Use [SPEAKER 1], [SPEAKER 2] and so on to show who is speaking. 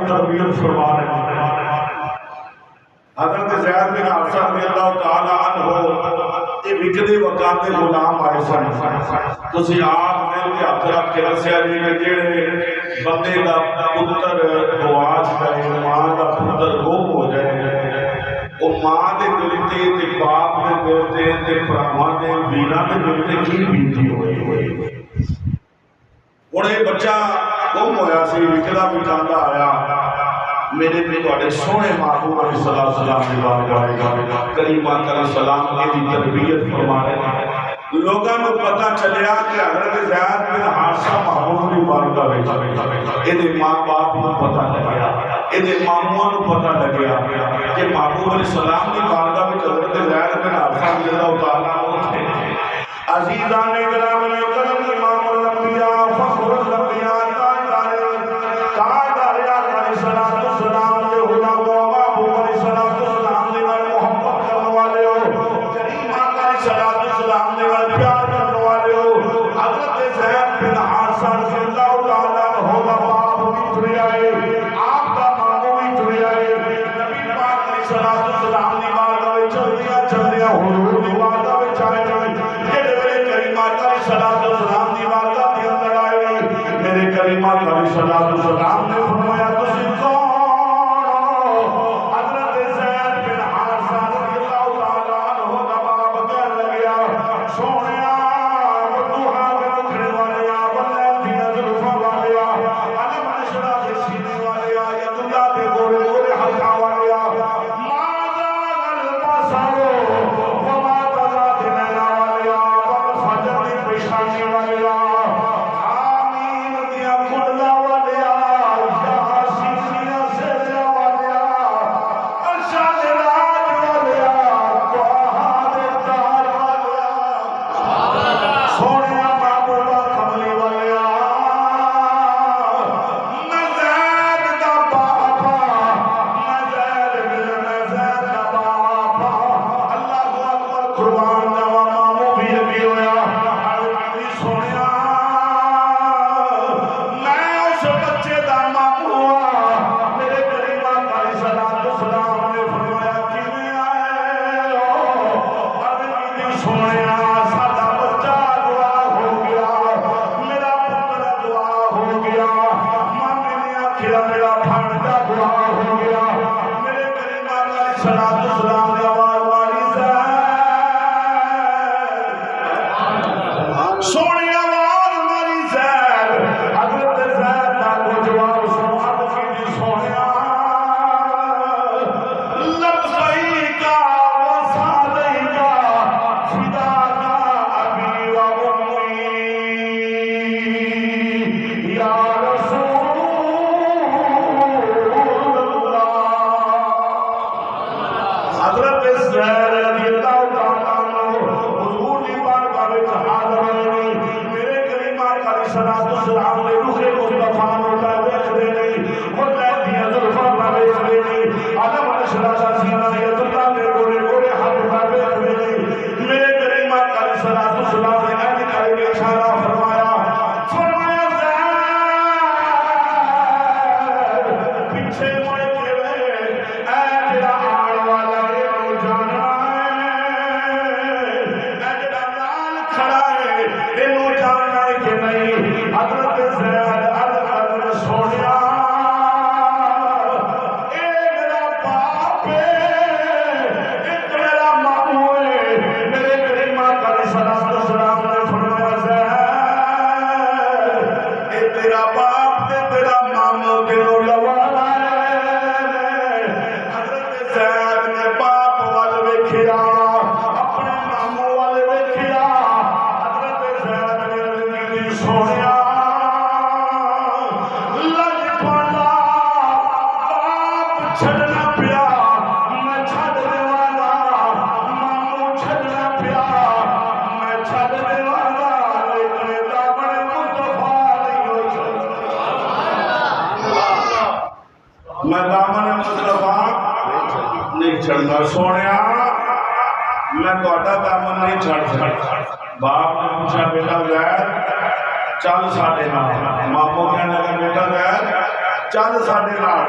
[SPEAKER 1] تربیت فرما رہے ہیں۔ حضرت زید بن حارثہ رضی اللہ تعالی عنہ یہ وکدے وقاتے غلام آئے سن، تسی آپ مل کے ہاتھ رکھ کے دسیا جی کہ جڑے بندے دا پتر گواچ جائے، ماں دا پتر گم ہو جائے، وہ ماں دے دل تے باپ دے دل تے بھراواں دے ویراں دے دل تے کی بیتی ہوئی ہوئی۔ ہن یہ بچہ گم ہویا سی، وکدا بھی جاندا آیا، میرے بھی تواڈے سونے محبوب علیہ السلام دی بارگاہ کریمہ علیہ السلام کی تربیت فرما رہے ہیں۔ لوگاں کو پتہ چلیا کہ حضرت زید بن حارثہ محبوب دی بارگاہ وچ اے دے ماں باپ کو پتہ لگیا، اے دے ماموں کو پتہ لگیا کہ محبوب علیہ السلام دی بارگاہ وچ حضرت زید بن حارثہ رضی اللہ تعالی عنہ تھے۔ عزیزان کرام کرم امام الانبیاء فخر الانبیاء السلام نے فرمایا تسی کون؟ حضرت زید بن حارثہ رضی اللہ تعالیٰ عنہ دا باپ کہنے لگیا سونیا بدوہا میں رکھنے والیا بلین دی نظرفہ والیا علم عشرہ کے سینے والیا ید اللہ دے گورے گورے حلقہ والیا ماذا البصر وما تذا دنینا والیا والفجر دی پیشانی والیا میں دامن مصطفیٰ نہیں چھڑنا سونیا، میں توڑا دامن نہیں چھڑ سکتا۔ باپ نے پوچھا بیٹا زید چل ساڑے نال، ماموں کہنے لگا بیٹا زید چل ساڑے نال۔